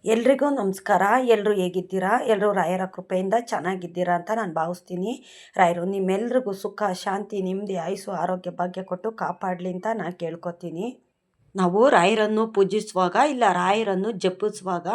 ಎಲ್ರಿಗೂ ನಮಸ್ಕಾರ. ಎಲ್ಲರೂ ಹೇಗಿದ್ದೀರಾ? ಎಲ್ಲರೂ ರಾಯರ ಕೃಪೆಯಿಂದ ಚೆನ್ನಾಗಿದ್ದೀರಾ ಅಂತ ನಾನು ಭಾವಿಸ್ತೀನಿ. ರಾಯರು ನಿಮ್ಮೆಲ್ರಿಗೂ ಸುಖ, ಶಾಂತಿ, ನೆಮ್ಮದಿ, ಆಯುಸ್ಸು, ಆರೋಗ್ಯ, ಭಾಗ್ಯ ಕೊಟ್ಟು ಕಾಪಾಡಲಿ ಅಂತ ನಾನು ಕೇಳ್ಕೊತೀನಿ. ನಾವು ರಾಯರನ್ನು ಪೂಜಿಸುವಾಗ ಇಲ್ಲ ರಾಯರನ್ನು ಜಪಿಸುವಾಗ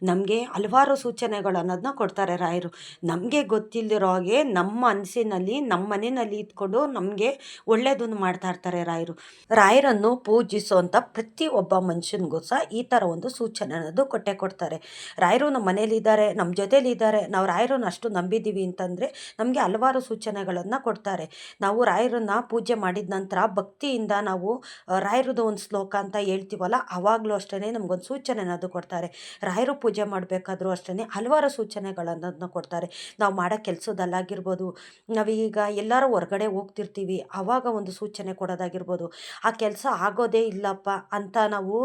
ನಮಗೆ ಹಲವಾರು ಸೂಚನೆಗಳು ಅನ್ನೋದನ್ನ ಕೊಡ್ತಾರೆ ರಾಯರು. ನಮಗೆ ಗೊತ್ತಿಲ್ಲದಿರೋ ಹಾಗೆ ನಮ್ಮ ಮನಸ್ಸಿನಲ್ಲಿ ನಮ್ಮ ಮನೆಯಲ್ಲಿ ಇದ್ಕೊಂಡು ನಮಗೆ ಒಳ್ಳೆಯದನ್ನು ಮಾಡ್ತಾ ಇರ್ತಾರೆ ರಾಯರು. ರಾಯರನ್ನು ಪೂಜಿಸುವಂಥ ಪ್ರತಿಯೊಬ್ಬ ಮನುಷ್ಯನಿಗೂ ಸಹ ಈ ಥರ ಒಂದು ಸೂಚನೆ ಅನ್ನೋದು ಕೊಟ್ಟೇ ಕೊಡ್ತಾರೆ. ರಾಯರು ನಮ್ಮ ಮನೇಲಿದ್ದಾರೆ, ನಮ್ಮ ಜೊತೇಲಿದ್ದಾರೆ, ನಾವು ರಾಯರನ್ನು ಅಷ್ಟು ನಂಬಿದ್ದೀವಿ ಅಂತಂದರೆ ನಮಗೆ ಹಲವಾರು ಸೂಚನೆಗಳನ್ನು ಕೊಡ್ತಾರೆ. ನಾವು ರಾಯರನ್ನು ಪೂಜೆ ಮಾಡಿದ ನಂತರ ಭಕ್ತಿಯಿಂದ ನಾವು ರಾಯರದು ಒಂದು ಶ್ಲೋಕ ಅಂತ ಹೇಳ್ತೀವಲ್ಲ, ಆವಾಗಲೂ ಅಷ್ಟೇ ನಮಗೊಂದು ಸೂಚನೆ ಅನ್ನೋದು ಕೊಡ್ತಾರೆ. ರಾಯರು ಪೂಜೆ ಮಾಡಬೇಕಾದ್ರೂ ಅಷ್ಟೇ ಹಲವಾರು ಸೂಚನೆಗಳನ್ನೋದನ್ನ ಕೊಡ್ತಾರೆ. ನಾವು ಮಾಡೋ ಕೆಲಸದಲ್ಲಾಗಿರ್ಬೋದು, ನಾವೀಗ ಎಲ್ಲರೂ ಹೊರಗಡೆ ಹೋಗ್ತಿರ್ತೀವಿ, ಆವಾಗ ಒಂದು ಸೂಚನೆ ಕೊಡೋದಾಗಿರ್ಬೋದು. ಆ ಕೆಲಸ ಆಗೋದೇ ಇಲ್ಲಪ್ಪ ಅಂತ ನಾವು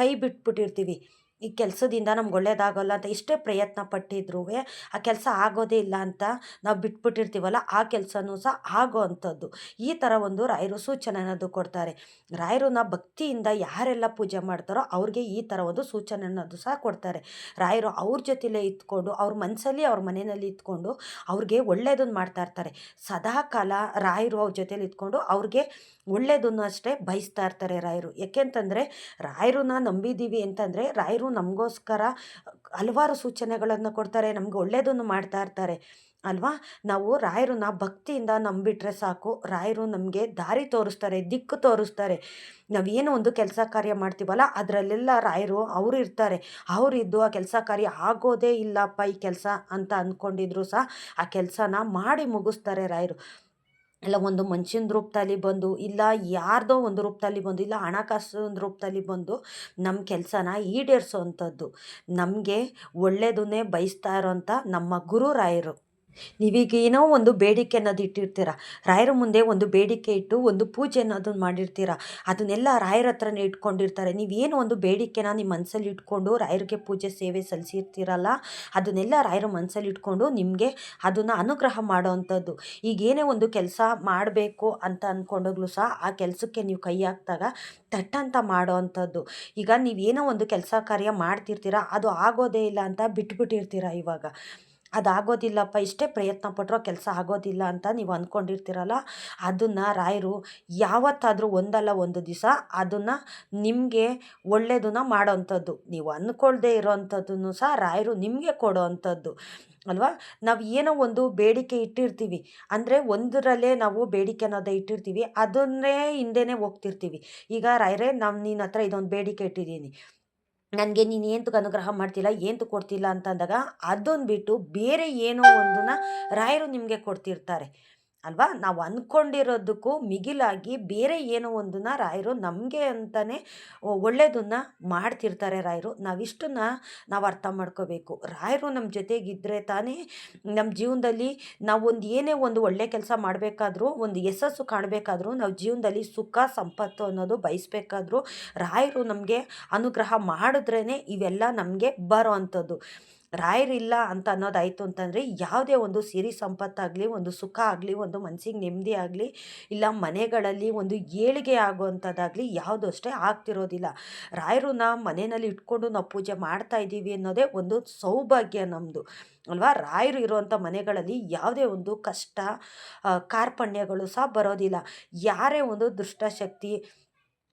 ಕೈ ಬಿಟ್ಬಿಟ್ಟಿರ್ತೀವಿ. ಈ ಕೆಲಸದಿಂದ ನಮ್ಗೆ ಒಳ್ಳೇದಾಗೋಲ್ಲ ಅಂತ ಎಷ್ಟೇ ಪ್ರಯತ್ನ ಪಟ್ಟಿದ್ರೂ ಆ ಕೆಲಸ ಆಗೋದೇ ಇಲ್ಲ ಅಂತ ನಾವು ಬಿಟ್ಬಿಟ್ಟಿರ್ತೀವಲ್ಲ, ಆ ಕೆಲಸನೂ ಸಹ ಆಗೋ ಅಂಥದ್ದು. ಈ ಥರ ಒಂದು ರಾಯರು ಸೂಚನೆ ಅನ್ನೋದು ಕೊಡ್ತಾರೆ. ರಾಯರನ್ನ ಭಕ್ತಿಯಿಂದ ಯಾರೆಲ್ಲ ಪೂಜೆ ಮಾಡ್ತಾರೋ ಅವ್ರಿಗೆ ಈ ಥರ ಒಂದು ಸೂಚನೆ ಅನ್ನೋದು ಸಹ ಕೊಡ್ತಾರೆ. ರಾಯರು ಅವ್ರ ಜೊತೆಲೇ ಇದ್ಕೊಂಡು ಅವ್ರ ಮನಸ್ಸಲ್ಲಿ ಅವ್ರ ಮನೆಯಲ್ಲಿ ಇದ್ಕೊಂಡು ಅವ್ರಿಗೆ ಒಳ್ಳೆಯದನ್ನು ಮಾಡ್ತಾ ಇರ್ತಾರೆ. ಸದಾ ಕಾಲ ರಾಯರು ಅವ್ರ ಜೊತೇಲಿ ಇದ್ಕೊಂಡು ಅವ್ರಿಗೆ ಒಳ್ಳೆಯದನ್ನು ಅಷ್ಟೇ ಬಯಸ್ತಾ ಇರ್ತಾರೆ ರಾಯರು. ಯಾಕೆಂತಂದರೆ ರಾಯರನ್ನ ನಂಬಿದ್ದೀವಿ ಅಂತಂದರೆ ರಾಯರು ನಮಗೋಸ್ಕರ ಹಲವಾರು ಸೂಚನೆಗಳನ್ನು ಕೊಡ್ತಾರೆ, ನಮ್ಗೆ ಒಳ್ಳೆಯದನ್ನು ಮಾಡ್ತಾ ಇರ್ತಾರೆ ಅಲ್ವಾ. ನಾವು ರಾಯರನ್ನ ಭಕ್ತಿಯಿಂದ ನಂಬಿಟ್ರೆ ಸಾಕು, ರಾಯರು ನಮಗೆ ದಾರಿ ತೋರಿಸ್ತಾರೆ, ದಿಕ್ಕು ತೋರಿಸ್ತಾರೆ. ನಾವೇನೋ ಒಂದು ಕೆಲಸ ಕಾರ್ಯ ಮಾಡ್ತೀವಲ್ಲ ಅದರಲ್ಲೆಲ್ಲ ರಾಯರು ಅವರು ಇರ್ತಾರೆ. ಅವರಿದ್ದು ಆ ಕೆಲಸ ಕಾರ್ಯ ಆಗೋದೇ ಇಲ್ಲಪ್ಪ ಈ ಕೆಲಸ ಅಂತ ಅಂದ್ಕೊಂಡಿದ್ರು ಸಹ ಆ ಕೆಲಸನ ಮಾಡಿ ಮುಗಿಸ್ತಾರೆ ರಾಯರು. ಇಲ್ಲ ಒಂದು ಮನುಷ್ಯನ ರೂಪದಲ್ಲಿ ಬಂದು, ಇಲ್ಲ ಯಾರ್ದೋ ಒಂದು ರೂಪದಲ್ಲಿ ಬಂದು, ಇಲ್ಲ ಹಣಕಾಸು ಒಂದು ರೂಪದಲ್ಲಿ ಬಂದು ನಮ್ಮ ಕೆಲಸನ ಈಡೇರಿಸೋ ಅಂಥದ್ದು, ನಮಗೆ ಒಳ್ಳೆಯದನ್ನೇ ಬಯಸ್ತಾ ಇರೋಂಥ ನಮ್ಮ ಗುರು ರಾಯರು. ನೀವೀಗ ಏನೋ ಒಂದು ಬೇಡಿಕೆ ಅನ್ನೋದು ಇಟ್ಟಿರ್ತೀರ, ರಾಯರ ಮುಂದೆ ಒಂದು ಬೇಡಿಕೆ ಇಟ್ಟು ಒಂದು ಪೂಜೆ ಅನ್ನೋದನ್ನು ಮಾಡಿರ್ತೀರ, ಅದನ್ನೆಲ್ಲ ರಾಯರ ಹತ್ರನೇ ಇಟ್ಕೊಂಡಿರ್ತಾರೆ. ನೀವೇನು ಒಂದು ಬೇಡಿಕೆನ ನಿಮ್ಮ ಮನಸ್ಸಲ್ಲಿ ಇಟ್ಕೊಂಡು ರಾಯರಿಗೆ ಪೂಜೆ ಸೇವೆ ಸಲ್ಲಿಸಿರ್ತೀರಲ್ಲ, ಅದನ್ನೆಲ್ಲ ರಾಯರ ಮನಸ್ಸಲ್ಲಿ ಇಟ್ಕೊಂಡು ನಿಮಗೆ ಅದನ್ನು ಅನುಗ್ರಹ ಮಾಡೋ ಅಂಥದ್ದು. ಈಗೇನೇ ಒಂದು ಕೆಲಸ ಮಾಡಬೇಕು ಅಂತ ಅಂದ್ಕೊಂಡೋಗ್ಲೂ ಸಹ ಆ ಕೆಲಸಕ್ಕೆ ನೀವು ಕೈ ಹಾಕಿದಾಗ ತಟ್ಟಂತ ಮಾಡೋ ಅಂಥದ್ದು. ಈಗ ನೀವೇನೋ ಒಂದು ಕೆಲಸ ಕಾರ್ಯ ಮಾಡ್ತಿರ್ತೀರ, ಅದು ಆಗೋದೇ ಇಲ್ಲ ಅಂತ ಬಿಟ್ಬಿಟ್ಟಿರ್ತೀರ. ಇವಾಗ ಅದಾಗೋದಿಲ್ಲಪ್ಪ, ಇಷ್ಟೇ ಪ್ರಯತ್ನ ಪಟ್ಟರು ಆ ಕೆಲಸ ಆಗೋದಿಲ್ಲ ಅಂತ ನೀವು ಅಂದ್ಕೊಂಡಿರ್ತೀರಲ್ಲ, ಅದನ್ನು ರಾಯರು ಯಾವತ್ತಾದರೂ ಒಂದಲ್ಲ ಒಂದು ದಿವಸ ಅದನ್ನು ನಿಮಗೆ ಒಳ್ಳೆಯದನ್ನು ಮಾಡೋ ಅಂಥದ್ದು. ನೀವು ಅಂದ್ಕೊಳ್ದೇ ಇರೋ ಅಂಥದ್ದನ್ನು ಸಹ ರಾಯರು ನಿಮಗೆ ಕೊಡೋ ಅಂಥದ್ದು ಅಲ್ವಾ. ನಾವು ಏನೋ ಒಂದು ಬೇಡಿಕೆ ಇಟ್ಟಿರ್ತೀವಿ ಅಂದರೆ ಒಂದರಲ್ಲೇ ನಾವು ಬೇಡಿಕೆ ಅನ್ನೋದೇ ಇಟ್ಟಿರ್ತೀವಿ, ಅದನ್ನೇ ಹಿಂದೆನೇ ಹೋಗ್ತಿರ್ತೀವಿ. ಈಗ ರಾಯರೇ ನಿನ್ನ ಹತ್ರ ಇದೊಂದು ಬೇಡಿಕೆ ಇಟ್ಟಿದ್ದೀನಿ, ನನಗೆ ನೀನು ಏಂತಕ್ಕೆ ಅನುಗ್ರಹ ಮಾಡ್ತಿಲ್ಲ, ಏಂತಕ್ಕೆ ಕೊಡ್ತಿಲ್ಲ ಅಂತ ಅಂದಾಗ ಅದನ್ನು ಬಿಟ್ಟು ಬೇರೆ ಏನೋ ಒಂದನ್ನು ರಾಯರು ನಿಮಗೆ ಕೊಡ್ತಿರ್ತಾರೆ ಅಲ್ವಾ. ನಾವು ಅಂದ್ಕೊಂಡಿರೋದಕ್ಕೂ ಮಿಗಿಲಾಗಿ ಬೇರೆ ಏನೋ ಒಂದನ್ನು ರಾಯರು ನಮಗೆ ಅಂತಲೇ ಒಳ್ಳೆಯದನ್ನು ಮಾಡ್ತಿರ್ತಾರೆ ರಾಯರು. ನಾವಿಷ್ಟನ್ನು ನಾವು ಅರ್ಥ ಮಾಡ್ಕೋಬೇಕು. ರಾಯರು ನಮ್ಮ ಜೊತೆಗಿದ್ದರೆ ತಾನೇ ನಮ್ಮ ಜೀವನದಲ್ಲಿ ನಾವು ಒಂದು ಏನೇ ಒಂದು ಒಳ್ಳೆ ಕೆಲಸ ಮಾಡಬೇಕಾದ್ರೂ, ಒಂದು ಯಶಸ್ಸು ಕಾಣಬೇಕಾದ್ರೂ, ನಾವು ಜೀವನದಲ್ಲಿ ಸುಖ ಸಂಪತ್ತು ಅನ್ನೋದು ಬಯಸಬೇಕಾದ್ರೂ ರಾಯರು ನಮಗೆ ಅನುಗ್ರಹ ಮಾಡಿದ್ರೇ ಇವೆಲ್ಲ ನಮಗೆ ಬರೋ ಅಂಥದ್ದು. ರಾಯರಿಲ್ಲ ಅಂತ ಅನ್ನೋದಾಯಿತು ಅಂತಂದರೆ ಯಾವುದೇ ಒಂದು ಸಿರಿ ಸಂಪತ್ತಾಗಲಿ, ಒಂದು ಸುಖ ಆಗಲಿ, ಒಂದು ಮನಸ್ಸಿಗೆ ನೆಮ್ಮದಿ ಆಗಲಿ, ಇಲ್ಲ ಮನೆಗಳಲ್ಲಿ ಒಂದು ಏಳಿಗೆ ಆಗುವಂಥದ್ದಾಗಲಿ ಯಾವುದು ಅಷ್ಟೇ ಆಗ್ತಿರೋದಿಲ್ಲ. ರಾಯರನ್ನ ಮನೆಯಲ್ಲಿ ಇಟ್ಕೊಂಡು ನಾವು ಪೂಜೆ ಮಾಡ್ತಾ ಇದ್ದೀವಿ ಅನ್ನೋದೇ ಒಂದು ಸೌಭಾಗ್ಯ ನಮ್ಮದು ಅಲ್ವಾ. ರಾಯರು ಇರುವಂಥ ಮನೆಗಳಲ್ಲಿ ಯಾವುದೇ ಒಂದು ಕಷ್ಟ ಕಾರ್ಪಣ್ಯಗಳು ಸಹ ಬರೋದಿಲ್ಲ. ಯಾರೇ ಒಂದು ದುಷ್ಟಶಕ್ತಿ,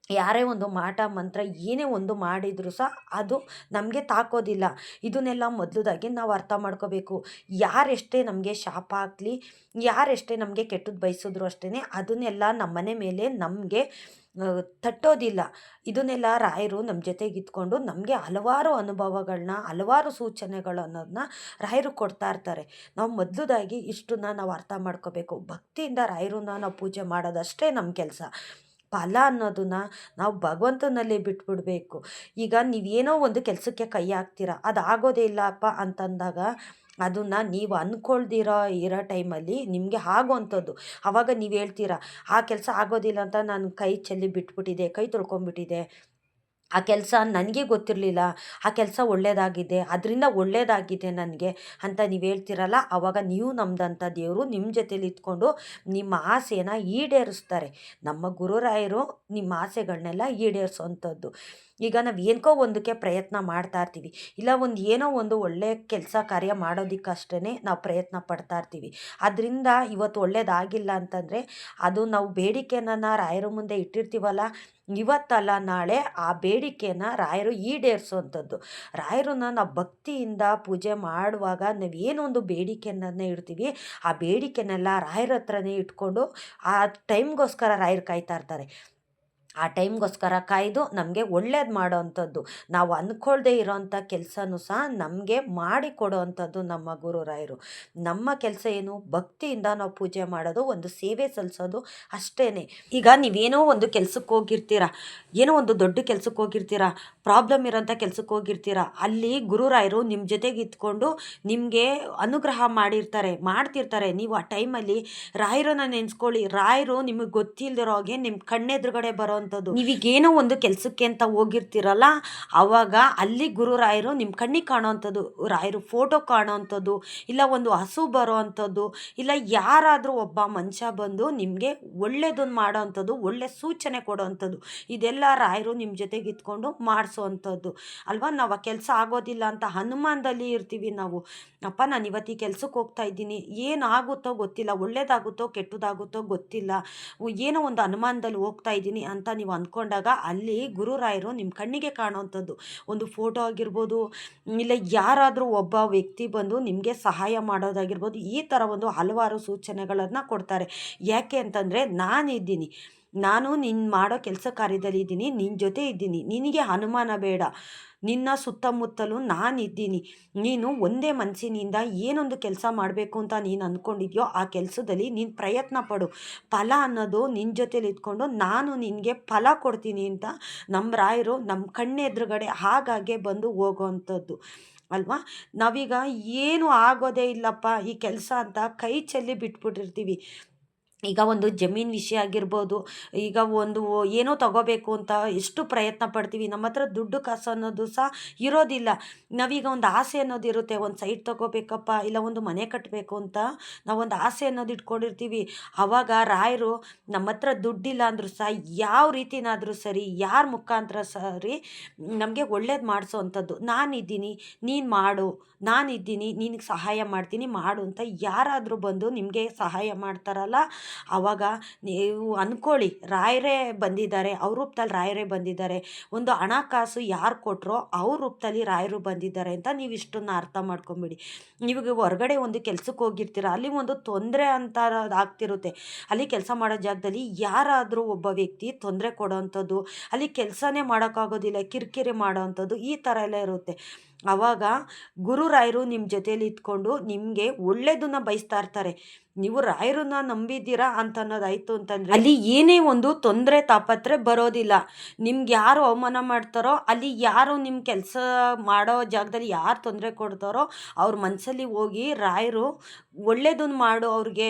ಯಾರೇ ಒಂದು ಮಾಟ ಮಂತ್ರ ಏನೇ ಒಂದು ಮಾಡಿದರೂ ಸಹ ಅದು ನಮಗೆ ತಾಕೋದಿಲ್ಲ. ಇದನ್ನೆಲ್ಲ ಮೊದಲದಾಗಿ ನಾವು ಅರ್ಥ ಮಾಡ್ಕೋಬೇಕು. ಯಾರೆಷ್ಟೇ ನಮಗೆ ಶಾಪ ಹಾಕಲಿ, ಯಾರೆಷ್ಟೇ ನಮಗೆ ಕೆಟ್ಟದ್ದು ಬಯಸಿದ್ರು ಅಷ್ಟೇ ಅದನ್ನೆಲ್ಲ ನಮ್ಮ ಮನೆ ಮೇಲೆ ನಮಗೆ ತಟ್ಟೋದಿಲ್ಲ. ಇದನ್ನೆಲ್ಲ ರಾಯರು ನಮ್ಮ ಜೊತೆಗಿದ್ಕೊಂಡು ನಮಗೆ ಹಲವಾರು ಅನುಭವಗಳನ್ನ, ಹಲವಾರು ಸೂಚನೆಗಳು ಅನ್ನೋದನ್ನ ರಾಯರು ಕೊಡ್ತಾ ಇರ್ತಾರೆ. ನಾವು ಮೊದಲದಾಗಿ ಇಷ್ಟನ್ನ ನಾವು ಅರ್ಥ ಮಾಡ್ಕೋಬೇಕು. ಭಕ್ತಿಯಿಂದ ರಾಯರನ್ನ ನಾವು ಪೂಜೆ ಮಾಡೋದಷ್ಟೇ ನಮ್ಮ ಕೆಲಸ. ಫಲ ಅನ್ನೋದನ್ನ ನಾವು ಭಗವಂತನಲ್ಲಿ ಬಿಟ್ಬಿಡಬೇಕು. ಈಗ ನೀವೇನೋ ಒಂದು ಕೆಲಸಕ್ಕೆ ಕೈ ಹಾಕ್ತೀರ, ಅದು ಆಗೋದೇ ಇಲ್ಲಪ್ಪ ಅಂತಂದಾಗ ಅದನ್ನು ನೀವು ಅಂದ್ಕೊಳ್ದಿರೋ ಇರೋ ಟೈಮಲ್ಲಿ ನಿಮಗೆ ಆಗೋವಂಥದ್ದು. ಆವಾಗ ನೀವು ಹೇಳ್ತೀರಾ, ಆ ಕೆಲಸ ಆಗೋದಿಲ್ಲ ಅಂತ ನಾನು ಕೈ ಚೆಲ್ಲಿ ಬಿಟ್ಬಿಟ್ಟಿದ್ದೆ, ಕೈ ತೊಳ್ಕೊಂಬಿಟ್ಟಿದ್ದೆ, ಆ ಕೆಲಸ ನನಗೆ ಗೊತ್ತಿರಲಿಲ್ಲ, ಆ ಕೆಲಸ ಒಳ್ಳೆಯದಾಗಿದೆ, ಅದರಿಂದ ಒಳ್ಳೆಯದಾಗಿದೆ ನನಗೆ ಅಂತ ನೀವು ಹೇಳ್ತೀರಲ್ಲ, ಆವಾಗ ನೀವು ನಂಬಿದಂಥ ದೇವರು ನಿಮ್ಮ ಜೊತೇಲಿ ಇದ್ಕೊಂಡು ನಿಮ್ಮ ಆಸೆನ ಈಡೇರಿಸ್ತಾರೆ. ನಮ್ಮ ಗುರುರಾಯರು ನಿಮ್ಮ ಆಸೆಗಳನ್ನೆಲ್ಲ ಈಡೇರಿಸೋವಂಥದ್ದು. ಈಗ ನಾವು ಏನಕ್ಕೋ ಒಂದಕ್ಕೆ ಪ್ರಯತ್ನ ಮಾಡ್ತಾ ಇರ್ತೀವಿ, ಇಲ್ಲ ಒಂದು ಏನೋ ಒಂದು ಒಳ್ಳೆಯ ಕೆಲಸ ಕಾರ್ಯ ಮಾಡೋದಕ್ಕಷ್ಟೇ ನಾವು ಪ್ರಯತ್ನ ಪಡ್ತಾ ಇರ್ತೀವಿ. ಅದರಿಂದ ಇವತ್ತು ಒಳ್ಳೇದಾಗಿಲ್ಲ ಅಂತಂದರೆ ಅದು ನಾವು ಬೇಡಿಕೆನ ರಾಯರ ಮುಂದೆ ಇಟ್ಟಿರ್ತೀವಲ್ಲ, ಇವತ್ತಲ್ಲ ನಾಳೆ ಆ ಬೇಡಿಕೆನ ರಾಯರು ಈಡೇರಿಸೋವಂಥದ್ದು. ರಾಯರನ್ನ ನಾವು ಭಕ್ತಿಯಿಂದ ಪೂಜೆ ಮಾಡುವಾಗ ನಾವೇನೋ ಒಂದು ಬೇಡಿಕೆಯನ್ನೇ ಇಡ್ತೀವಿ, ಆ ಬೇಡಿಕೆನೆಲ್ಲ ರಾಯರ ಹತ್ರನೇ ಇಟ್ಕೊಂಡು ಆ ಟೈಮ್ಗೋಸ್ಕರ ರಾಯರು ಕಾಯ್ತಾ ಇರ್ತಾರೆ. ಆ ಟೈಮ್ಗೋಸ್ಕರ ಕಾಯ್ದು ನಮಗೆ ಒಳ್ಳೇದು ಮಾಡೋ ಅಂಥದ್ದು, ನಾವು ಅಂದ್ಕೊಳ್ದೇ ಇರೋವಂಥ ಕೆಲಸನೂ ಸಹ ನಮಗೆ ಮಾಡಿ ಕೊಡೋ ಅಂಥದ್ದು ನಮ್ಮ ಗುರುರಾಯರು. ನಮ್ಮ ಕೆಲಸ ಏನು, ಭಕ್ತಿಯಿಂದ ನಾವು ಪೂಜೆ ಮಾಡೋದು, ಒಂದು ಸೇವೆ ಸಲ್ಲಿಸೋದು ಅಷ್ಟೇ. ಈಗ ನೀವೇನೋ ಒಂದು ಕೆಲ್ಸಕ್ಕೆ ಹೋಗಿರ್ತೀರ, ಏನೋ ಒಂದು ದೊಡ್ಡ ಕೆಲ್ಸಕ್ಕೆ ಹೋಗಿರ್ತೀರ, ಪ್ರಾಬ್ಲಮ್ ಇರೋಂಥ ಕೆಲ್ಸಕ್ಕೆ ಹೋಗಿರ್ತೀರ, ಅಲ್ಲಿ ಗುರುರಾಯರು ನಿಮ್ಮ ಜೊತೆಗೆ ಇದ್ಕೊಂಡು ನಿಮಗೆ ಅನುಗ್ರಹ ಮಾಡ್ತಿರ್ತಾರೆ. ನೀವು ಆ ಟೈಮಲ್ಲಿ ರಾಯರನ್ನ ನೆನೆಸ್ಕೊಳ್ಳಿ. ರಾಯರು ನಿಮಗೆ ಗೊತ್ತಿಲ್ದಿರೋ ಹಾಗೆ ನಿಮ್ಮ ಕಣ್ಣೆದುರುಗಡೆ ಬರೋವಂಥದ್ದು. ನೀವೀಗೇನೋ ಒಂದು ಕೆಲಸಕ್ಕೆ ಅಂತ ಹೋಗಿರ್ತೀರಲ್ಲ, ಆವಾಗ ಅಲ್ಲಿ ಗುರುರಾಯರು ನಿಮ್ಮ ಕಣ್ಣಿಗೆ ಕಾಣೋವಂಥದ್ದು, ರಾಯರು ಫೋಟೋ ಕಾಣೋವಂಥದ್ದು, ಇಲ್ಲ ಒಂದು ಹಸು ಬರೋ ಅಂಥದ್ದು, ಇಲ್ಲ ಯಾರಾದರೂ ಒಬ್ಬ ಮನುಷ್ಯ ಬಂದು ನಿಮಗೆ ಒಳ್ಳೇದನ್ನು ಮಾಡೋ ಅಂಥದ್ದು, ಒಳ್ಳೆ ಸೂಚನೆ ಕೊಡೋ ಅಂಥದ್ದು, ಇದೆಲ್ಲ ರಾಯರು ನಿಮ್ಮ ಜೊತೆಗೆ ಇದ್ಕೊಂಡು ಮಾಡಿಸೋ ಅಂಥದ್ದು ಅಲ್ವಾ. ನಾವು ಆ ಕೆಲಸ ಆಗೋದಿಲ್ಲ ಅಂತ ಅನುಮಾನದಲ್ಲಿ ಇರ್ತೀವಿ ನಾವು. ಅಪ್ಪ ನಾನು ಇವತ್ತು ಈ ಕೆಲ್ಸಕ್ಕೆ ಹೋಗ್ತಾ ಇದ್ದೀನಿ, ಏನಾಗುತ್ತೋ ಗೊತ್ತಿಲ್ಲ, ಒಳ್ಳೇದಾಗುತ್ತೋ ಕೆಟ್ಟದಾಗುತ್ತೋ ಗೊತ್ತಿಲ್ಲ, ಏನೋ ಒಂದು ಅನುಮಾನದಲ್ಲಿ ಹೋಗ್ತಾ ಇದ್ದೀನಿ ಅಂತ ನೀವು ಅಂದ್ಕೊಂಡಾಗ ಅಲ್ಲಿ ಗುರುರಾಯರು ನಿಮ್ಮ ಕಣ್ಣಿಗೆ ಕಾಣೋವಂಥದ್ದು ಒಂದು ಫೋಟೋ ಆಗಿರ್ಬೋದು, ಇಲ್ಲ ಯಾರಾದರೂ ಒಬ್ಬ ವ್ಯಕ್ತಿ ಬಂದು ನಿಮಗೆ ಸಹಾಯ ಮಾಡೋದಾಗಿರ್ಬೋದು, ಈ ಥರ ಒಂದು ಹಲವಾರು ಸೂಚನೆಗಳನ್ನು ಕೊಡ್ತಾರೆ. ಯಾಕೆ ಅಂತಂದರೆ ನಾನು ನೀನು ಮಾಡೋ ಕೆಲಸ ಕಾರ್ಯದಲ್ಲಿ ಇದ್ದೀನಿ, ನಿನ್ನ ಜೊತೆ ಇದ್ದೀನಿ, ನಿನಗೆ ಅನುಮಾನ ಬೇಡ, ನಿನ್ನ ಸುತ್ತಮುತ್ತಲೂ ನಾನಿದ್ದೀನಿ, ನೀನು ಒಂದೇ ಮನಸ್ಸಿನಿಂದ ಏನೊಂದು ಕೆಲಸ ಮಾಡಬೇಕು ಅಂತ ನೀನು ಅಂದ್ಕೊಂಡಿದ್ಯೋ ಆ ಕೆಲಸದಲ್ಲಿ ನೀನು ಪ್ರಯತ್ನ ಪಡು, ಫಲ ಅನ್ನೋದು ನಿನ್ನ ಜೊತೇಲಿ ಇದ್ಕೊಂಡು ನಾನು ನಿನಗೆ ಫಲ ಕೊಡ್ತೀನಿ ಅಂತ ನಮ್ಮ ರಾಯರು ನಮ್ಮ ಕಣ್ಣೆದುರುಗಡೆ ಹಾಗಾಗೆ ಬಂದು ಹೋಗೋವಂಥದ್ದು ಅಲ್ವಾ. ನಾವೀಗ ಏನು ಆಗೋದೇ ಇಲ್ಲಪ್ಪ ಈ ಕೆಲಸ ಅಂತ ಕೈ ಚೆಲ್ಲಿ ಬಿಟ್ಬಿಟ್ಟಿರ್ತೀವಿ. ಈಗ ಒಂದು ಜಮೀನು ವಿಷಯ ಆಗಿರ್ಬೋದು, ಈಗ ಒಂದು ಏನೋ ತಗೋಬೇಕು ಅಂತ ಎಷ್ಟು ಪ್ರಯತ್ನ ಪಡ್ತೀವಿ, ನಮ್ಮ ಹತ್ರ ದುಡ್ಡು ಕಾಸು ಅನ್ನೋದು ಸಹ ಇರೋದಿಲ್ಲ. ನಾವೀಗ ಒಂದು ಆಸೆ ಅನ್ನೋದು ಇರುತ್ತೆ, ಒಂದು ಸೈಟ್ ತಗೋಬೇಕಪ್ಪ, ಇಲ್ಲ ಒಂದು ಮನೆ ಕಟ್ಟಬೇಕು ಅಂತ ನಾವೊಂದು ಆಸೆ ಅನ್ನೋದು ಇಟ್ಕೊಂಡಿರ್ತೀವಿ. ಆವಾಗ ರಾಯರು ನಮ್ಮ ಹತ್ರ ದುಡ್ಡಿಲ್ಲ ಅಂದರೂ ಸಹ ಯಾವ ರೀತಿನಾದರೂ ಸರಿ, ಯಾರ ಮುಖಾಂತರ ಸರಿ ನಮಗೆ ಒಳ್ಳೇದು ಮಾಡಿಸೋ ಅಂಥದ್ದು, ನಾನಿದ್ದೀನಿ ನೀನು ಮಾಡು, ನಾನಿದ್ದೀನಿ ನಿನಗೆ ಸಹಾಯ ಮಾಡ್ತೀನಿ ಮಾಡು ಅಂತ ಯಾರಾದರೂ ಬಂದು ನಿಮಗೆ ಸಹಾಯ ಮಾಡ್ತಾರಲ್ಲ, ಆವಾಗ ನೀವು ಅಂದ್ಕೊಳ್ಳಿ ರಾಯರೇ ಬಂದಿದ್ದಾರೆ, ಅವ್ರ ರೂಪದಲ್ಲಿ ರಾಯರೇ ಬಂದಿದ್ದಾರೆ, ಒಂದು ಹಣಕಾಸು ಯಾರು ಕೊಟ್ಟರೋ ಅವ್ರ ರೂಪದಲ್ಲಿ ರಾಯರು ಬಂದಿದ್ದಾರೆ ಅಂತ ನೀವು ಇಷ್ಟನ್ನು ಅರ್ಥ ಮಾಡ್ಕೊಂಬಿಡಿ. ಇವಾಗ ಹೊರಗಡೆ ಒಂದು ಕೆಲ್ಸಕ್ಕೆ ಹೋಗಿರ್ತೀರ, ಅಲ್ಲಿ ಒಂದು ತೊಂದರೆ ಅಂತ ಆಗ್ತಿರುತ್ತೆ, ಅಲ್ಲಿ ಕೆಲಸ ಮಾಡೋ ಜಾಗದಲ್ಲಿ ಯಾರಾದರೂ ಒಬ್ಬ ವ್ಯಕ್ತಿ ತೊಂದರೆ ಕೊಡೋವಂಥದ್ದು, ಅಲ್ಲಿ ಕೆಲಸನೇ ಮಾಡೋಕ್ಕಾಗೋದಿಲ್ಲ, ಕಿರಿಕಿರಿ ಮಾಡೋ ಅಂಥದ್ದು, ಈ ಥರ ಎಲ್ಲ ಇರುತ್ತೆ. ಆವಾಗ ಗುರುರಾಯರು ನಿಮ್ಮ ಜೊತೇಲಿ ಇದ್ಕೊಂಡು ನಿಮಗೆ ಒಳ್ಳೇದನ್ನ ಬಯಸ್ತಾ ಇರ್ತಾರೆ. ನೀವು ರಾಯರನ್ನ ನಂಬಿದ್ದೀರಾ ಅಂತ ಅನ್ನೋದಾಯಿತು ಅಂತಂದರೆ ಅಲ್ಲಿ ಏನೇ ಒಂದು ತೊಂದರೆ ತಾಪತ್ರೆ ಬರೋದಿಲ್ಲ. ನಿಮ್ಗೆ ಯಾರು ಅವಮಾನ ಮಾಡ್ತಾರೋ, ಅಲ್ಲಿ ಯಾರು ನಿಮ್ಮ ಕೆಲಸ ಮಾಡೋ ಜಾಗದಲ್ಲಿ ಯಾರು ತೊಂದರೆ ಕೊಡ್ತಾರೋ ಅವ್ರ ಮನಸ್ಸಲ್ಲಿ ಹೋಗಿ ರಾಯರು ಒಳ್ಳೇದನ್ನು ಮಾಡು, ಅವ್ರಿಗೆ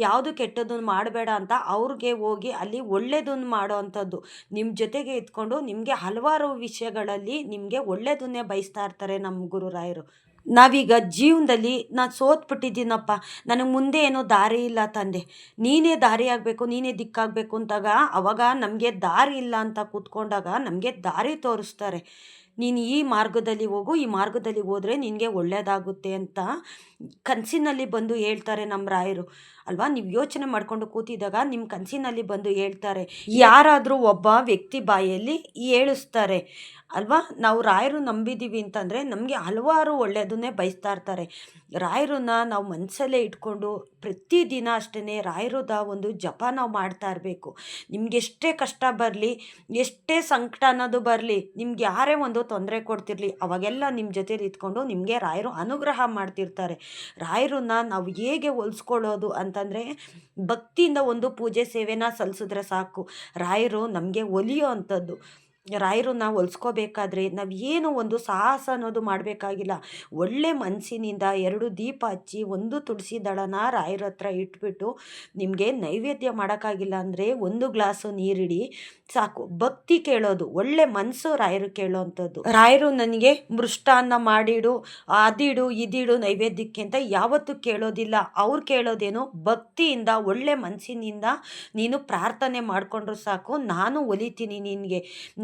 ಯಾವುದು ಕೆಟ್ಟದನ್ನು ಮಾಡಬೇಡ ಅಂತ ಅವ್ರಿಗೆ ಹೋಗಿ ಅಲ್ಲಿ ಒಳ್ಳೇದನ್ನು ಮಾಡೋ ಅಂಥದ್ದು, ನಿಮ್ಮ ಜೊತೆಗೆ ಇದ್ಕೊಂಡು ನಿಮಗೆ ಹಲವಾರು ವಿಷಯಗಳಲ್ಲಿ ನಿಮಗೆ ಒಳ್ಳೇದನ್ನೇ ಬಯಸ್ತಾ ಇರ್ತಾರೆ ನಮ್ಮ ಗುರುರಾಯರು. ನಾವೀಗ ಜೀವನದಲ್ಲಿ ನಾನು ಸೋತ್ಬಿಟ್ಟಿದ್ದೀನಪ್ಪ, ನನಗೆ ಮುಂದೆ ಏನೋ ದಾರಿ ಇಲ್ಲ ತಂದೆ, ನೀನೇ ದಾರಿ ಆಗಬೇಕು, ನೀನೇ ದಿಕ್ಕಾಗಬೇಕು ಅಂತಾಗ ಅವಾಗ ನಮಗೆ ದಾರಿ ಇಲ್ಲ ಅಂತ ಕೂತ್ಕೊಂಡಾಗ ನಮಗೆ ದಾರಿ ತೋರಿಸ್ತಾರೆ. ನೀನು ಈ ಮಾರ್ಗದಲ್ಲಿ ಹೋಗು, ಈ ಮಾರ್ಗದಲ್ಲಿ ಹೋದರೆ ನಿನಗೆ ಒಳ್ಳೆಯದಾಗುತ್ತೆ ಅಂತ ಕನಸಿನಲ್ಲಿ ಬಂದು ಹೇಳ್ತಾರೆ ನಮ್ಮ ರಾಯರು ಅಲ್ವಾ. ನೀವು ಯೋಚನೆ ಮಾಡಿಕೊಂಡು ಕೂತಿದ್ದಾಗ ನಿಮ್ಮ ಕನಸಿನಲ್ಲಿ ಬಂದು ಹೇಳ್ತಾರೆ, ಯಾರಾದರೂ ಒಬ್ಬ ವ್ಯಕ್ತಿ ಬಾಯಲ್ಲಿ ಹೇಳಿಸ್ತಾರೆ ಅಲ್ವಾ. ನಾವು ರಾಯರು ನಂಬಿದ್ದೀವಿ ಅಂತಂದರೆ ನಮಗೆ ಹಲವಾರು ಒಳ್ಳೆಯದನ್ನೇ ಬಯಸ್ತಾ ಇರ್ತಾರೆ. ರಾಯರನ್ನ ನಾವು ಮನಸ್ಸಲ್ಲೇ ಇಟ್ಕೊಂಡು ಪ್ರತಿದಿನ ಅಷ್ಟೇ ರಾಯರದ ಒಂದು ಜಪ ನಾವು ಮಾಡ್ತಾ ಇರಬೇಕು. ನಿಮ್ಗೆ ಎಷ್ಟೇ ಕಷ್ಟ ಬರಲಿ, ಎಷ್ಟೇ ಸಂಕಟ ಅನ್ನೋದು ಬರಲಿ, ನಿಮ್ಗೆ ಯಾರೇ ಒಂದು ತೊಂದರೆ ಕೊಡ್ತಿರಲಿ, ಅವಾಗೆಲ್ಲ ನಿಮ್ಮ ಜೊತೆಲಿ ಇದ್ಕೊಂಡು ನಿಮಗೆ ರಾಯರು ಅನುಗ್ರಹ ಮಾಡ್ತಿರ್ತಾರೆ. ರಾಯರನ್ನ ನಾವು ಹೇಗೆ ಹೋಲಿಸ್ಕೊಳ್ಳೋದು ಅಂತಂದರೆ ಭಕ್ತಿಯಿಂದ ಒಂದು ಪೂಜೆ ಸೇವೆನ ಸಲ್ಲಿಸಿದ್ರೆ ಸಾಕು, ರಾಯರು ನಮಗೆ ಒಲಿಯೋ ಅಂಥದ್ದು. ರಾಯರನ್ನ ಹೊಲ್ಸ್ಕೋಬೇಕಾದ್ರೆ ನಾವು ಏನು ಒಂದು ಸಾಹಸ ಅನ್ನೋದು ಮಾಡಬೇಕಾಗಿಲ್ಲ. ಒಳ್ಳೆ ಮನಸ್ಸಿನಿಂದ 2 ದೀಪ ಹಚ್ಚಿ 1 ತುಳಸಿ ದಳನ ರಾಯರ ಹತ್ರ ಇಟ್ಬಿಟ್ಟು ನಿಮಗೆ ನೈವೇದ್ಯ ಮಾಡೋಕ್ಕಾಗಿಲ್ಲ ಅಂದರೆ 1 ಗ್ಲಾಸು ನೀರಿಡಿ ಸಾಕು. ಭಕ್ತಿ ಕೇಳೋದು, ಒಳ್ಳೆ ಮನಸ್ಸು ರಾಯರು ಕೇಳೋವಂಥದ್ದು. ರಾಯರು ನನಗೆ ಮೃಷ್ಟಾನ್ನ ಮಾಡಿಡು, ಅದಿಡು ಇದಿಡು ನೈವೇದ್ಯಕ್ಕೆ ಅಂತ ಯಾವತ್ತೂ ಕೇಳೋದಿಲ್ಲ. ಅವ್ರು ಕೇಳೋದೇನು, ಭಕ್ತಿಯಿಂದ ಒಳ್ಳೆ ಮನಸ್ಸಿನಿಂದ ನೀನು ಪ್ರಾರ್ಥನೆ ಮಾಡಿಕೊಂಡ್ರು ಸಾಕು, ನಾನು ಒಲಿತೀನಿ ನಿನಗೆ,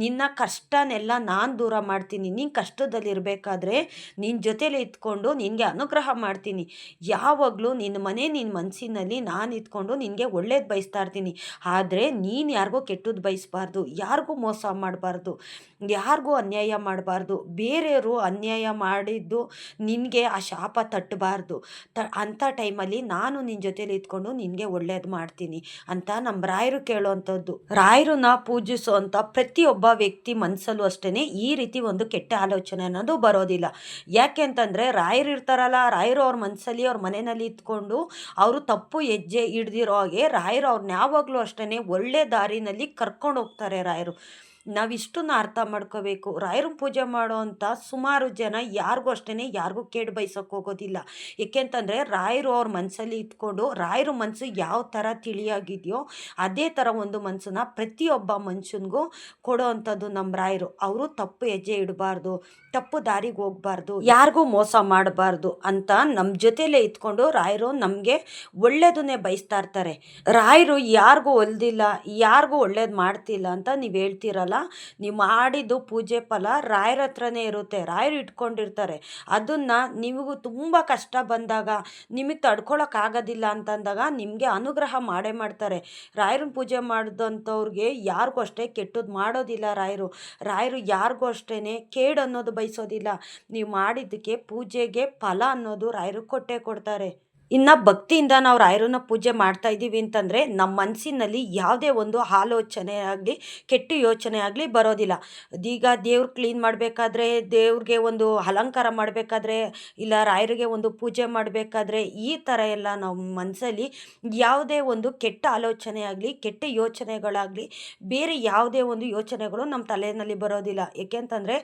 ನಿನ್ನ ಕಷ್ಟನೆಲ್ಲ ನಾನು ದೂರ ಮಾಡ್ತೀನಿ. ನೀನು ಕಷ್ಟದಲ್ಲಿರಬೇಕಾದ್ರೆ ನಿನ್ನ ಜೊತೇಲಿ ಇದ್ಕೊಂಡು ನಿನಗೆ ಅನುಗ್ರಹ ಮಾಡ್ತೀನಿ. ಯಾವಾಗಲೂ ನಿನ್ನ ನಿನ್ನ ಮನಸ್ಸಿನಲ್ಲಿ ನಾನು ಇದ್ಕೊಂಡು ನಿನಗೆ ಒಳ್ಳೇದು ಬಯಸ್ತಾ ಇರ್ತೀನಿ. ಆದರೆ ನೀನು ಯಾರಿಗೂ ಕೆಟ್ಟದ್ದು ಬಯಸಬಾರ್ದು, ಯಾರಿಗೂ ಮೋಸ ಮಾಡಬಾರ್ದು, ಯಾರಿಗೂ ಅನ್ಯಾಯ ಮಾಡಬಾರ್ದು. ಬೇರೆಯವರು ಅನ್ಯಾಯ ಮಾಡಿದ್ದು ನಿನಗೆ ಆ ಶಾಪ ತಟ್ಟಬಾರ್ದು. ಅಂಥ ಟೈಮಲ್ಲಿ ನಾನು ನಿನ್ನ ಜೊತೇಲಿ ಇದ್ಕೊಂಡು ನಿನಗೆ ಒಳ್ಳೇದು ಮಾಡ್ತೀನಿ ಅಂತ ನಮ್ಮ ರಾಯರು ಕೇಳೋವಂಥದ್ದು. ರಾಯರನ್ನ ಪೂಜಿಸುವಂಥ ಪ್ರತಿಯೊಬ್ಬ ವ್ಯಕ್ತಿ ಮನಸ್ಸಲ್ಲೂ ಅಷ್ಟೇ ಈ ರೀತಿ ಒಂದು ಕೆಟ್ಟ ಆಲೋಚನೆ ಅನ್ನೋದು ಬರೋದಿಲ್ಲ. ಯಾಕೆ ಅಂತಂದರೆ ರಾಯರು ಇರ್ತಾರಲ್ಲ, ರಾಯರು ಅವ್ರ ಮನಸ್ಸಲ್ಲಿ ಅವ್ರ ಮನೆಯಲ್ಲಿ ಇದ್ಕೊಂಡು ಅವರು ತಪ್ಪು ಹೆಜ್ಜೆ ಹಿಡ್ದಿರೋ ಹಾಗೆ ರಾಯರು ಅವ್ರನ್ನ ಯಾವಾಗಲೂ ಅಷ್ಟೇ ಒಳ್ಳೆ ದಾರಿನಲ್ಲಿ ಕರ್ಕೊಂಡು ಹೋಗ್ತಾರೆ ರಾಯರು. ನಾವಿಷ್ಟನ್ನ ಅರ್ಥ ಮಾಡ್ಕೋಬೇಕು. ರಾಯರ ಪೂಜೆ ಮಾಡೋವಂಥ ಸುಮಾರು ಜನ ಯಾರಿಗೂ ಅಷ್ಟೇ ಯಾರಿಗೂ ಕೇಡು ಬಯಸೋಕೆ ಹೋಗೋದಿಲ್ಲ. ಏಕೆಂತಂದರೆ ರಾಯರು ಅವ್ರ ಮನಸ್ಸಲ್ಲಿ ಇಟ್ಕೊಂಡು ರಾಯರ ಮನಸ್ಸು ಯಾವ ಥರ ತಿಳಿಯಾಗಿದೆಯೋ ಅದೇ ಥರ ಒಂದು ಮನಸ್ಸನ್ನ ಪ್ರತಿಯೊಬ್ಬ ಮನುಷ್ಯನಿಗೂ ಕೊಡೋ ಅಂಥದ್ದು ನಮ್ಮ ರಾಯರು. ಅವರು ತಪ್ಪು ಹೆಜ್ಜೆ ಇಡಬಾರ್ದು, ತಪ್ಪು ದಾರಿಗೆ ಹೋಗಬಾರ್ದು, ಯಾರಿಗೂ ಮೋಸ ಮಾಡಬಾರ್ದು ಅಂತ ನಮ್ಮ ಜೊತೆಲೇ ಇದ್ಕೊಂಡು ರಾಯರು ನಮಗೆ ಒಳ್ಳೇದನ್ನೇ ಬಯಸ್ತಾ ಇರ್ತಾರೆ. ರಾಯರು ಯಾರಿಗೂ ಒಲ್ದಿಲ್ಲ, ಯಾರಿಗೂ ಒಳ್ಳೇದು ಮಾಡ್ತಿಲ್ಲ ಅಂತ ನೀವು ಹೇಳ್ತೀರಲ್ಲ, ನೀವು ಮಾಡಿದ್ದು ಪೂಜೆ ಫಲ ರಾಯರ ಹತ್ರನೇ ಇರುತ್ತೆ. ರಾಯರು ಇಟ್ಕೊಂಡಿರ್ತಾರೆ. ಅದನ್ನು ನಿಮಗೂ ತುಂಬ ಕಷ್ಟ ಬಂದಾಗ, ನಿಮಗೆ ತಡ್ಕೊಳಕ್ಕಾಗೋದಿಲ್ಲ ಅಂತಂದಾಗ ನಿಮಗೆ ಅನುಗ್ರಹ ಮಾಡೇ ಮಾಡ್ತಾರೆ. ರಾಯರನ್ನ ಪೂಜೆ ಮಾಡಿದಂಥವ್ರಿಗೆ ಯಾರಿಗೂ ಅಷ್ಟೇ ಕೆಟ್ಟದ್ದು ಮಾಡೋದಿಲ್ಲ ರಾಯರು. ರಾಯರು ಯಾರಿಗೂ ಅಷ್ಟೇ ಕೇಡು ಅನ್ನೋದು ಬಯಸೋದಿಲ್ಲ. ನೀವು ಮಾಡಿದ್ದಕ್ಕೆ ಪೂಜೆಗೆ ಫಲ ಅನ್ನೋದು ರಾಯರು ಕೊಟ್ಟೇ ಕೊಡ್ತಾರೆ. ಇನ್ನು ಭಕ್ತಿಯಿಂದ ನಾವು ರಾಯರನ್ನ ಪೂಜೆ ಮಾಡ್ತಾ ಇದ್ದೀವಿ ಅಂತಂದರೆ ನಮ್ಮ ಮನಸ್ಸಿನಲ್ಲಿ ಯಾವುದೇ ಒಂದು ಆಲೋಚನೆ ಆಗಲಿ, ಕೆಟ್ಟ ಯೋಚನೆ ಆಗಲಿ ಬರೋದಿಲ್ಲ. ಈಗ ದೇವ್ರು ಕ್ಲೀನ್ ಮಾಡಬೇಕಾದ್ರೆ, ದೇವ್ರಿಗೆ ಒಂದು ಅಲಂಕಾರ ಮಾಡಬೇಕಾದ್ರೆ, ಇಲ್ಲ ರಾಯರಿಗೆ ಒಂದು ಪೂಜೆ ಮಾಡಬೇಕಾದ್ರೆ ಈ ಥರ ಎಲ್ಲ ನಮ್ಮ ಮನಸ್ಸಲ್ಲಿ ಯಾವುದೇ ಒಂದು ಕೆಟ್ಟ ಆಲೋಚನೆ ಆಗಲಿ, ಕೆಟ್ಟ ಯೋಚನೆಗಳಾಗಲಿ, ಬೇರೆ ಯಾವುದೇ ಒಂದು ಯೋಚನೆಗಳು ನಮ್ಮ ತಲೆಯಲ್ಲಿ ಬರೋದಿಲ್ಲ. ಏಕೆಂತಂದರೆ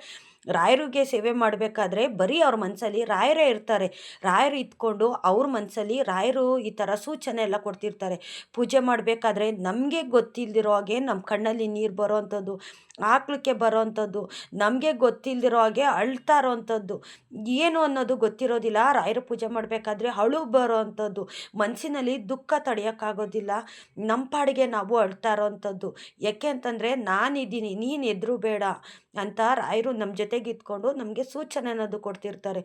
ರಾಯರಿಗೆ ಸೇವೆ ಮಾಡಬೇಕಾದ್ರೆ ಬರೀ ಅವ್ರ ಮನಸ್ಸಲ್ಲಿ ರಾಯರೇ ಇರ್ತಾರೆ. ರಾಯರು ಇದ್ಕೊಂಡು ಅವ್ರ ಮನಸ್ಸಲ್ಲಿ ರಾಯರು ಈ ಥರ ಸೂಚನೆ ಎಲ್ಲ ಕೊಡ್ತಿರ್ತಾರೆ. ಪೂಜೆ ಮಾಡಬೇಕಾದ್ರೆ ನಮಗೆ ಗೊತ್ತಿಲ್ದಿರೋ ಹಾಗೆ ನಮ್ಮ ಕಣ್ಣಲ್ಲಿ ನೀರು ಬರೋ ಅಂಥದ್ದು, ಹಾಕ್ಲಿಕ್ಕೆ ಬರೋ ಅಂಥದ್ದು, ನಮಗೆ ಗೊತ್ತಿಲ್ದಿರೋ ಹಾಗೆ ಅಳ್ತಾ ಇರೋವಂಥದ್ದು, ಏನು ಅನ್ನೋದು ಗೊತ್ತಿರೋದಿಲ್ಲ. ರಾಯರ ಪೂಜೆ ಮಾಡಬೇಕಾದ್ರೆ ಅಳು ಬರೋ ಅಂಥದ್ದು, ಮನಸ್ಸಿನಲ್ಲಿ ದುಃಖ ತಡೆಯೋಕ್ಕಾಗೋದಿಲ್ಲ, ನಮ್ಮ ಪಾಡಿಗೆ ನಾವು ಅಳ್ತಾ ಇರೋವಂಥದ್ದು. ಯಾಕೆ ಅಂತಂದರೆ ನಾನಿದ್ದೀನಿ, ನೀನು ಎದುರು ಬೇಡ ಅಂತ ರಾಯರು ನಮ್ಮ ಜೊತೆಗೆ ಇದ್ಕೊಂಡು ನಮಗೆ ಸೂಚನೆ ಅನ್ನೋದು ಕೊಡ್ತಿರ್ತಾರೆ.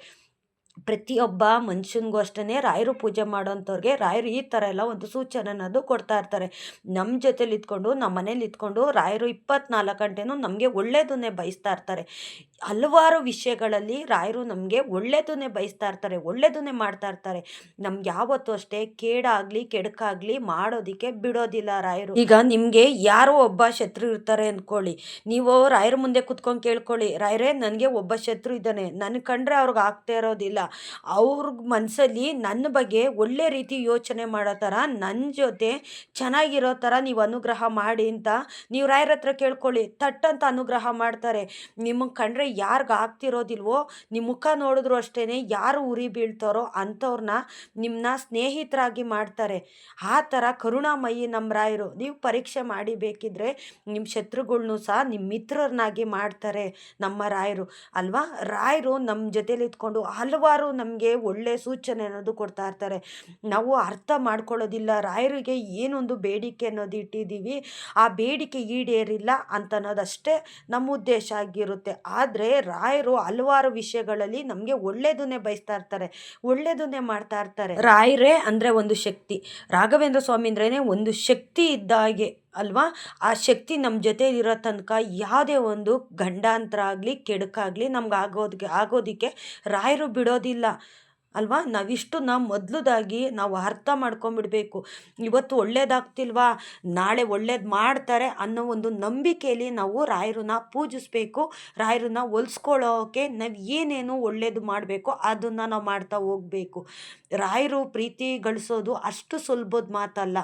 ಪ್ರತಿಯೊಬ್ಬ ಮನುಷ್ಯನಿಗೂ ಅಷ್ಟೇ ರಾಯರು ಪೂಜೆ ಮಾಡೋಂಥವ್ರಿಗೆ ರಾಯರು ಈ ಥರ ಎಲ್ಲ ಒಂದು ಸೂಚನೆ ಅನ್ನೋದು ಕೊಡ್ತಾ ಇರ್ತಾರೆ. ನಮ್ಮ ಜೊತೇಲಿ ಇದ್ಕೊಂಡು, ನಮ್ಮ ಮನೇಲಿ ಇದ್ಕೊಂಡು ರಾಯರು 24 ಗಂಟೆನೂ ನಮಗೆ ಒಳ್ಳೆಯದನ್ನೇ ಬಯಸ್ತಾ ಇರ್ತಾರೆ. ಹಲವಾರು ವಿಷಯಗಳಲ್ಲಿ ರಾಯರು ನಮಗೆ ಒಳ್ಳೆಯದನ್ನೇ ಬಯಸ್ತಾ ಇರ್ತಾರೆ, ಒಳ್ಳೆಯದನ್ನೇ ಮಾಡ್ತಾ ಇರ್ತಾರೆ. ನಮ್ಗೆ ಯಾವತ್ತೂ ಅಷ್ಟೇ ಕೇಡಾಗಲಿ ಕೆಡುಕಾಗಲಿ ಮಾಡೋದಕ್ಕೆ ಬಿಡೋದಿಲ್ಲ ರಾಯರು. ಈಗ ನಿಮಗೆ ಯಾರೋ ಒಬ್ಬ ಶತ್ರು ಇರ್ತಾರೆ ಅಂದ್ಕೊಳ್ಳಿ, ನೀವು ರಾಯರ ಮುಂದೆ ಕುತ್ಕೊಂಡು ಕೇಳ್ಕೊಳ್ಳಿ, ರಾಯರೇ ನನಗೆ ಒಬ್ಬ ಶತ್ರು ಇದ್ದಾನೆ, ನನ್ನ ಕಂಡ್ರೆ ಅವ್ರಿಗೆ ಆಗ್ತಾ ಇರೋದಿಲ್ಲ, ಅವ್ರ ಮನಸ್ಸಲ್ಲಿ ನನ್ನ ಬಗ್ಗೆ ಒಳ್ಳೆ ರೀತಿ ಯೋಚನೆ ಮಾಡೋ ಥರ, ನನ್ನ ಜೊತೆ ಚೆನ್ನಾಗಿರೋ ಥರ ನೀವು ಅನುಗ್ರಹ ಮಾಡಿ ಅಂತ ನೀವು ರಾಯರ ಹತ್ರ ಕೇಳ್ಕೊಳ್ಳಿ. ತಟ್ಟಂತ ಅನುಗ್ರಹ ಮಾಡ್ತಾರೆ. ನಿಮಗೆ ಕಂಡ್ರೆ ಯಾರಿಗೆ ಆಗ್ತಿರೋದಿಲ್ವೋ, ನಿಮ್ಮ ಮುಖ ನೋಡಿದ್ರು ಅಷ್ಟೇ ಯಾರು ಉರಿ ಬೀಳ್ತಾರೋ ಅಂಥವ್ರನ್ನ ನಿಮ್ಮನ್ನ ಸ್ನೇಹಿತರಾಗಿ ಮಾಡ್ತಾರೆ. ಆ ಥರ ಕರುಣಾಮಯಿ ನಮ್ಮ ರಾಯರು. ನೀವು ಪರೀಕ್ಷೆ ಮಾಡಿ ಬೇಕಿದ್ರೆ ನಿಮ್ಮ ಶತ್ರುಗಳ್ನೂ ಸಹ ನಿಮ್ಮ ಮಿತ್ರರನ್ನಾಗಿ ಮಾಡ್ತಾರೆ ನಮ್ಮ ರಾಯರು ಅಲ್ವಾ. ರಾಯರು ನಮ್ಮ ಜೊತೇಲಿ ಇದ್ಕೊಂಡು ಹಲವಾರು ನಮಗೆ ಒಳ್ಳೆ ಸೂಚನೆ ಅನ್ನೋದು ಕೊಡ್ತಾ ಇರ್ತಾರೆ. ನಾವು ಅರ್ಥ ಮಾಡ್ಕೊಳ್ಳೋದಿಲ್ಲ. ರಾಯರಿಗೆ ಏನೊಂದು ಬೇಡಿಕೆ ಅನ್ನೋದು ಇಟ್ಟಿದ್ದೀವಿ, ಆ ಬೇಡಿಕೆ ಈಡೇರಿಲ್ಲ ಅಂತ ಅನ್ನೋದಷ್ಟೇ ನಮ್ಮ ಉದ್ದೇಶ ಆಗಿರುತ್ತೆ. ಆದರೆ ರಾಯರು ಹಲವಾರು ವಿಷಯಗಳಲ್ಲಿ ನಮಗೆ ಒಳ್ಳೆಯದನ್ನೇ ಬಯಸ್ತಾ ಇರ್ತಾರೆ, ಒಳ್ಳೆಯದನ್ನೇ ಮಾಡ್ತಾ ಇರ್ತಾರೆ. ರಾಯರೇ ಅಂದರೆ ಒಂದು ಶಕ್ತಿ. ರಾಘವೇಂದ್ರ ಸ್ವಾಮಿ ಅಂದ್ರೇ ಒಂದು ಶಕ್ತಿ ಇದ್ದ ಹಾಗೆ ಅಲ್ವಾ. ಆ ಶಕ್ತಿ ನಮ್ಮ ಜೊತೆ ಇರೋ ತನಕ ಯಾವುದೇ ಒಂದು ಗಂಡಾಂತರ ಆಗಲಿ ಕೆಡುಕಾಗಲಿ ನಮ್ಗೆ ಆಗೋದಕ್ಕೆ ರಾಯರು ಬಿಡೋದಿಲ್ಲ ಅಲ್ವಾ. ನಾವಿಷ್ಟನ್ನ ಮೊದಲದಾಗಿ ನಾವು ಅರ್ಥ ಮಾಡ್ಕೊಂಬಿಡ್ಬೇಕು. ಇವತ್ತು ಒಳ್ಳೇದಾಗ್ತಿಲ್ವಾ, ನಾಳೆ ಒಳ್ಳೇದು ಮಾಡ್ತಾರೆ ಅನ್ನೋ ಒಂದು ನಂಬಿಕೆಯಲ್ಲಿ ನಾವು ರಾಯರನ್ನ ಪೂಜಿಸ್ಬೇಕು. ರಾಯರನ್ನ ಹೊಲಿಸ್ಕೊಳ್ಳೋಕೆ ನಾವು ಏನೇನು ಒಳ್ಳೇದು ಮಾಡಬೇಕು ಅದನ್ನು ನಾವು ಮಾಡ್ತಾ ಹೋಗಬೇಕು. ರಾಯರು ಪ್ರೀತಿ ಗಳಿಸೋದು ಅಷ್ಟು ಸುಲಭದ ಮಾತಲ್ಲ.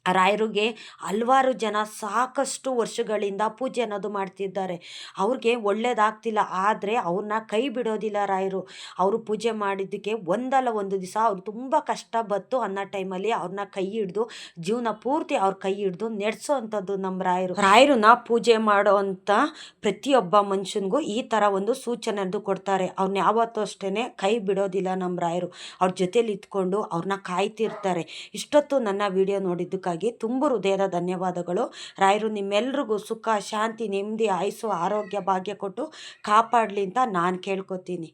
ರಾಯರಿಗೆ ಹಲವಾರು ಜನ ಸಾಕಷ್ಟು ವರ್ಷಗಳಿಂದ ಪೂಜೆ ಅನ್ನೋದು ಮಾಡ್ತಿದ್ದಾರೆ. ಅವ್ರಿಗೆ ಒಳ್ಳೇದಾಗ್ತಿಲ್ಲ, ಆದರೆ ಅವ್ರನ್ನ ಕೈ ಬಿಡೋದಿಲ್ಲ ರಾಯರು. ಅವರು ಪೂಜೆ ಮಾಡಿದ್ದಕ್ಕೆ ಒಂದಲ್ಲ ಒಂದು ದಿವಸ ಅವ್ರು ತುಂಬ ಕಷ್ಟ ಬತ್ತು ಅನ್ನೋ ಟೈಮಲ್ಲಿ ಅವ್ರನ್ನ ಕೈ ಹಿಡ್ದು ಜೀವನ ಪೂರ್ತಿ ಅವ್ರ ಕೈ ಹಿಡ್ದು ನಡೆಸೋ ಅಂಥದ್ದು ನಮ್ಮ ರಾಯರು. ರಾಯರನ್ನ ಪೂಜೆ ಮಾಡೋ ಅಂಥ ಪ್ರತಿಯೊಬ್ಬ ಮನುಷ್ಯನಿಗೂ ಈ ಥರ ಒಂದು ಸೂಚನೆ ಅದು ಕೊಡ್ತಾರೆ. ಅವ್ರನ್ನ ಯಾವತ್ತೂ ಅಷ್ಟೇ ಕೈ ಬಿಡೋದಿಲ್ಲ ನಮ್ಮ ರಾಯರು. ಅವ್ರ ಜೊತೇಲಿ ಇದ್ಕೊಂಡು ಅವ್ರನ್ನ ಕಾಯ್ತಿರ್ತಾರೆ. ಇಷ್ಟೊತ್ತು ನನ್ನ ವಿಡಿಯೋ ನೋಡಿದ್ದಕ್ಕಾಗಿ ಅದಕ್ಕಾಗಿ ತುಂಬ ಹೃದಯದ ಧನ್ಯವಾದಗಳು. ರಾಯರು ನಿಮ್ಮೆಲ್ರಿಗೂ ಸುಖ, ಶಾಂತಿ, ನೆಮ್ಮದಿ, ಆಯುಸ್ಸು, ಆರೋಗ್ಯ, ಭಾಗ್ಯ ಕೊಟ್ಟು ಕಾಪಾಡಲಿ ಅಂತ ನಾನು ಕೇಳ್ಕೊತೀನಿ.